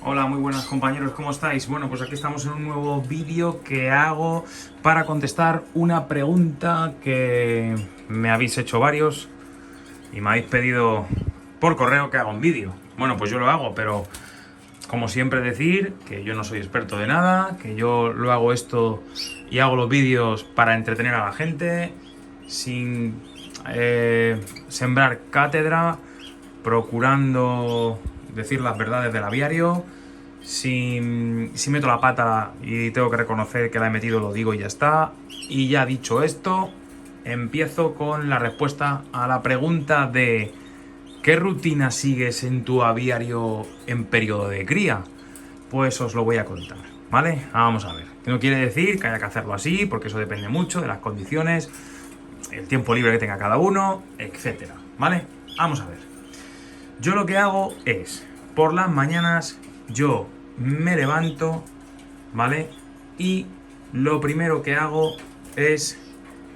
Hola, muy buenas compañeros, ¿cómo estáis? Bueno, pues aquí estamos en un nuevo vídeo que hago para contestar una pregunta que me habéis hecho varios y me habéis pedido por correo que haga un vídeo. Bueno, pues yo lo hago, pero como siempre decir que yo no soy experto de nada, que yo lo hago esto y hago los vídeos para entretener a la gente, sin sembrar cátedra, procurando decir las verdades del aviario. Si meto la pata y tengo que reconocer que la he metido, lo digo y ya está. Y ya dicho esto, empiezo con la respuesta a la pregunta de ¿qué rutina sigues en tu aviario en periodo de cría? Pues os lo voy a contar, ¿vale? Vamos a ver. No quiere decir que haya que hacerlo así, porque eso depende mucho de las condiciones, el tiempo libre que tenga cada uno, etcétera, ¿vale? Vamos a ver. Yo lo que hago es, por las mañanas, yo me levanto, ¿vale? Y lo primero que hago es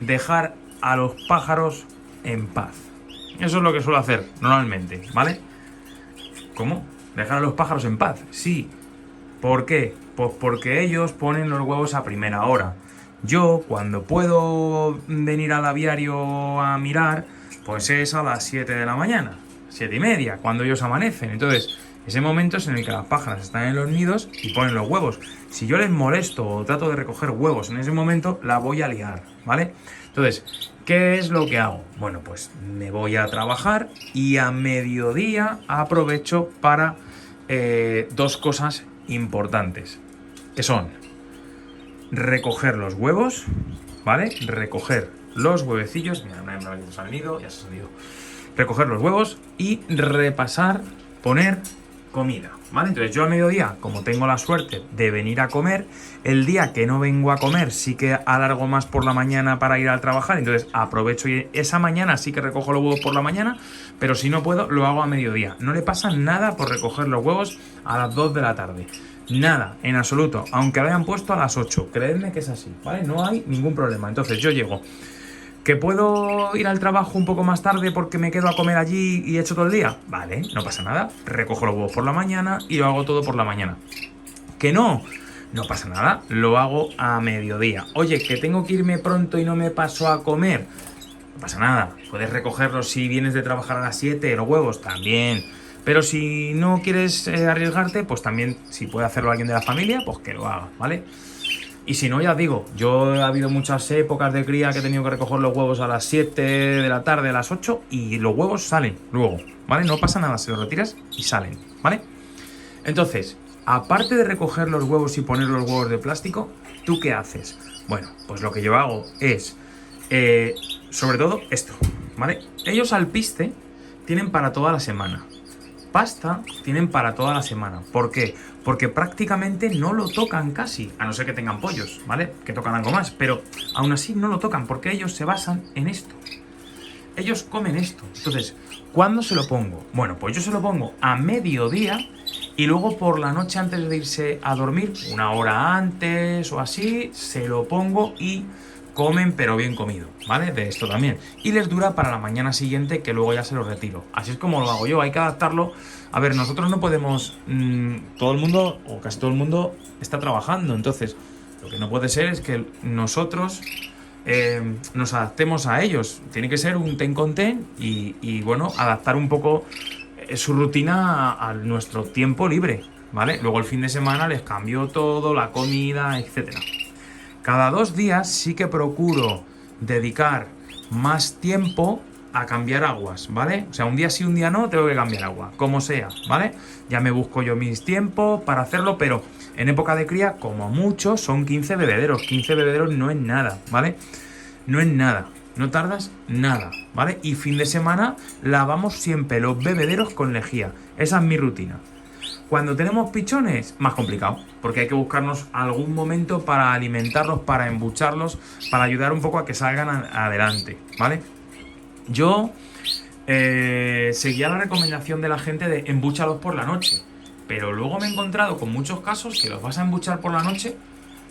dejar a los pájaros en paz. Eso es lo que suelo hacer normalmente, ¿vale? ¿Cómo? ¿Dejar a los pájaros en paz? Sí. ¿Por qué? Pues porque ellos ponen los huevos a primera hora. Yo, cuando puedo venir al aviario a mirar, pues es a las 7 de la mañana, 7:30, cuando ellos amanecen. Entonces, ese momento es en el que las pájaras están en los nidos y ponen los huevos. Si yo les molesto o trato de recoger huevos en ese momento, la voy a liar, ¿vale? Entonces, ¿qué es lo que hago? Bueno, pues me voy a trabajar y a mediodía aprovecho para dos cosas importantes, que son recoger los huevos, ¿vale? Recoger los huevecillos. Mira, una hembra que se ha venido, ya se ha salido. Recoger los huevos y repasar, poner comida, ¿vale? Entonces yo a mediodía, como tengo la suerte de venir a comer, el día que no vengo a comer sí que alargo más por la mañana para ir a trabajar, entonces aprovecho y esa mañana sí que recojo los huevos por la mañana, pero si no puedo, lo hago a mediodía. No le pasa nada por recoger los huevos a las 2 de la tarde. Nada, en absoluto, aunque lo hayan puesto a las 8, creedme que es así, ¿vale? No hay ningún problema. Entonces yo llego. ¿Que puedo ir al trabajo un poco más tarde porque me quedo a comer allí y he hecho todo el día? Vale, no pasa nada. Recojo los huevos por la mañana y lo hago todo por la mañana. ¿Que no? No pasa nada, lo hago a mediodía. Oye, que tengo que irme pronto y no me paso a comer. No pasa nada, puedes recogerlos si vienes de trabajar a las 7, los huevos también. Pero si no quieres arriesgarte, pues también, si puede hacerlo alguien de la familia, pues que lo haga, ¿vale? Y si no, ya os digo, yo ha habido muchas épocas de cría que he tenido que recoger los huevos a las 7 de la tarde, a las 8, y los huevos salen luego, ¿vale? No pasa nada, se los retiras y salen, ¿vale? Entonces, aparte de recoger los huevos y poner los huevos de plástico, ¿tú qué haces? Bueno, pues lo que yo hago es, sobre todo esto, ¿vale? Ellos alpiste tienen para toda la semana. Pasta tienen para toda la semana. ¿Por qué? Porque prácticamente no lo tocan casi, a no ser que tengan pollos, ¿vale? Que tocan algo más, pero aún así no lo tocan porque ellos se basan en esto. Ellos comen esto. Entonces, ¿cuándo se lo pongo? Bueno, pues yo se lo pongo a mediodía y luego por la noche antes de irse a dormir, una hora antes o así, se lo pongo y comen pero bien comido, ¿vale? De esto también. Y les dura para la mañana siguiente, que luego ya se lo retiro. Así es como lo hago yo, hay que adaptarlo. A ver, nosotros no podemos... todo el mundo, o casi todo el mundo, está trabajando. Entonces, lo que no puede ser es que nosotros nos adaptemos a ellos. Tiene que ser un ten con ten y bueno, adaptar un poco su rutina a nuestro tiempo libre, ¿vale? Luego el fin de semana les cambio todo, la comida, etcétera. Cada 2 días sí que procuro dedicar más tiempo a cambiar aguas, ¿vale? O sea, un día sí, un día no, tengo que cambiar agua, como sea, ¿vale? Ya me busco yo mis tiempos para hacerlo, pero en época de cría, como mucho, son 15 bebederos. 15 bebederos no es nada, ¿vale? No es nada, no tardas nada, ¿vale? Y fin de semana lavamos siempre los bebederos con lejía. Esa es mi rutina. Cuando tenemos pichones, más complicado, porque hay que buscarnos algún momento para alimentarlos, para embucharlos, para ayudar un poco a que salgan adelante, ¿vale? Yo seguía la recomendación de la gente de embúchalos por la noche, pero luego me he encontrado con muchos casos que los vas a embuchar por la noche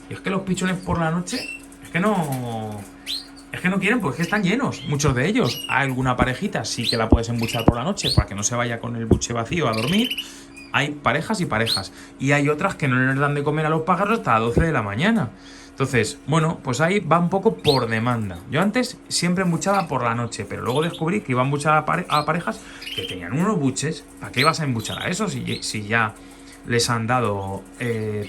y es que los pichones por la noche es que no quieren, porque es que están llenos, muchos de ellos. Hay alguna parejita sí que la puedes embuchar por la noche para que no se vaya con el buche vacío a dormir, hay parejas y parejas. Y hay otras que no les dan de comer a los pájaros hasta las 12 de la mañana. Entonces, bueno, pues ahí va un poco por demanda. Yo antes siempre embuchaba por la noche, pero luego descubrí que iba a embuchar a parejas que tenían unos buches. ¿Para qué ibas a embuchar a esos si ya les han dado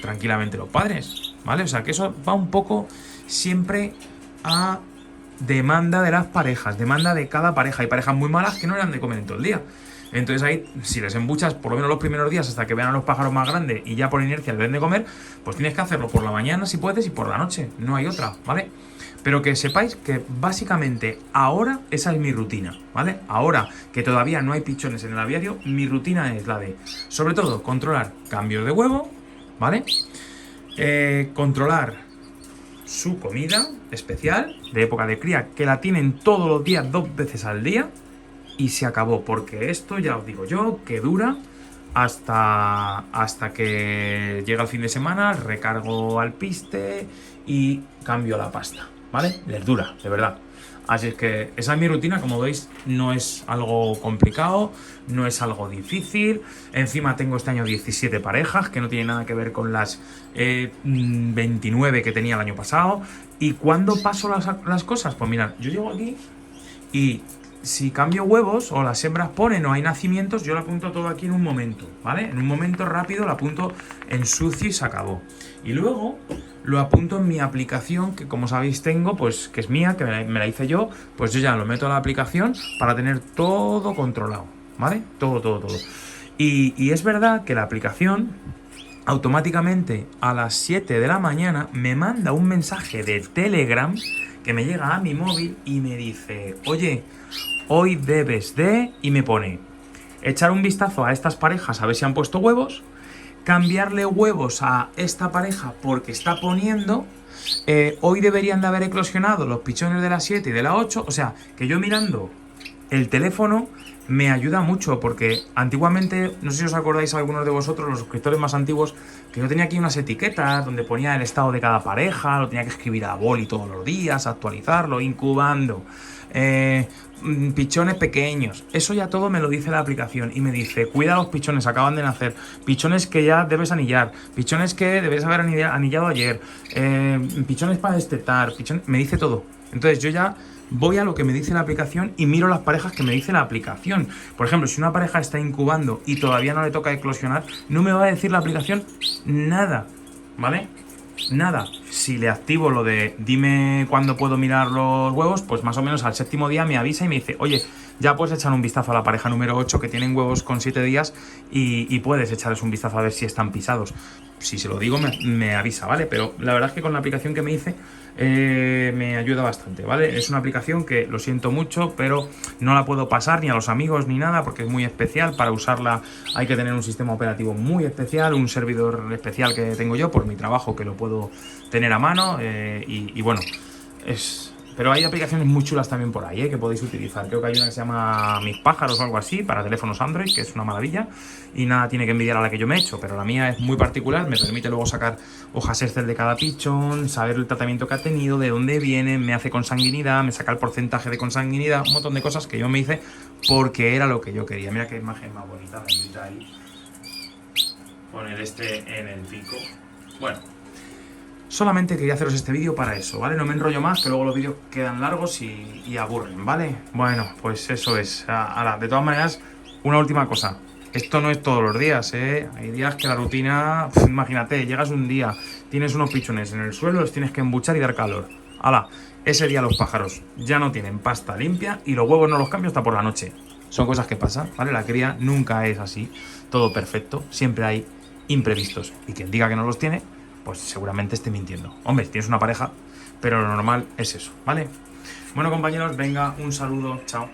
tranquilamente los padres? ¿Vale? O sea, que eso va un poco siempre a demanda de las parejas, demanda de cada pareja. Hay parejas muy malas que no le dan de comer en todo el día. Entonces ahí, si les embuchas por lo menos los primeros días hasta que vean a los pájaros más grandes y ya por inercia les den de comer, pues tienes que hacerlo por la mañana si puedes y por la noche, no hay otra, ¿vale? Pero que sepáis que básicamente ahora esa es mi rutina, ¿vale? Ahora que todavía no hay pichones en el aviario, mi rutina es la de, sobre todo, controlar cambios de huevo, ¿vale? Controlar su comida especial de época de cría, que la tienen todos los días 2 veces al día. Y se acabó, porque esto ya os digo yo que dura hasta que llega el fin de semana, recargo al piste y cambio la pasta, ¿vale? Les dura, de verdad. Así es que esa es mi rutina, como veis, no es algo complicado, no es algo difícil. Encima tengo este año 17 parejas, que no tiene nada que ver con las 29 que tenía el año pasado. ¿Y cuándo paso las cosas? Pues mirad, yo llego aquí y si cambio huevos o las hembras ponen o hay nacimientos, yo lo apunto todo aquí en un momento, ¿vale? En un momento rápido lo apunto en sucio y se acabó. Y luego lo apunto en mi aplicación, que como sabéis tengo, pues que es mía, que me la hice yo, pues yo ya lo meto a la aplicación para tener todo controlado, ¿vale? Todo. Y es verdad que la aplicación automáticamente a las 7 de la mañana me manda un mensaje de Telegram que me llega a mi móvil y me dice, oye, hoy debes de... y me pone, echar un vistazo a estas parejas a ver si han puesto huevos, cambiarle huevos a esta pareja porque está poniendo, hoy deberían de haber eclosionado los pichones de las 7 y de las 8, o sea, que yo mirando el teléfono me ayuda mucho, porque antiguamente, no sé si os acordáis algunos de vosotros, los suscriptores más antiguos, que yo tenía aquí unas etiquetas donde ponía el estado de cada pareja, lo tenía que escribir a boli todos los días, actualizarlo, incubando, pichones pequeños, eso ya todo me lo dice la aplicación y me dice, cuida los pichones, acaban de nacer, pichones que ya debes anillar, pichones que debes haber anillado ayer, pichones para destetar, pichones, me dice todo. Entonces yo ya voy a lo que me dice la aplicación y miro las parejas que me dice la aplicación. Por ejemplo, si una pareja está incubando y todavía no le toca eclosionar, no me va a decir la aplicación nada, ¿vale? Nada. Si le activo lo de dime cuándo puedo mirar los huevos, pues más o menos al 7º día me avisa y me dice, oye, ya puedes echar un vistazo a la pareja número 8 que tienen huevos con 7 días y puedes echarles un vistazo a ver si están pisados. Si se lo digo me avisa, ¿vale? Pero la verdad es que con la aplicación que me hice me ayuda bastante, ¿vale? Es una aplicación que lo siento mucho, pero no la puedo pasar ni a los amigos ni nada porque es muy especial. Para usarla hay que tener un sistema operativo muy especial, un servidor especial que tengo yo por mi trabajo que lo puedo tener a mano y bueno, pero hay aplicaciones muy chulas también por ahí, que podéis utilizar. Creo que hay una que se llama Mis Pájaros o algo así, para teléfonos Android, que es una maravilla. Y nada tiene que envidiar a la que yo me he hecho, pero la mía es muy particular. Me permite luego sacar hojas Excel de cada pichón, saber el tratamiento que ha tenido, de dónde viene, me hace consanguinidad, me saca el porcentaje de consanguinidad, un montón de cosas que yo me hice porque era lo que yo quería. Mira qué imagen más bonita, bendita ahí. Con el en el pico. Bueno. Solamente quería haceros este vídeo para eso, ¿vale? No me enrollo más, que luego los vídeos quedan largos y aburren, ¿vale? Bueno, pues eso es. Ahora, de todas maneras, una última cosa. Esto no es todos los días, ¿eh? Hay días que la rutina... imagínate, llegas un día, tienes unos pichones en el suelo, los tienes que embuchar y dar calor. ¡Hala! Ese día los pájaros ya no tienen pasta limpia y los huevos no los cambio hasta por la noche. Son cosas que pasan, ¿vale? La cría nunca es así, todo perfecto. Siempre hay imprevistos. Y quien diga que no los tiene, pues seguramente esté mintiendo. Hombre, tienes una pareja, pero lo normal es eso, ¿vale? Bueno, compañeros, venga, un saludo, chao.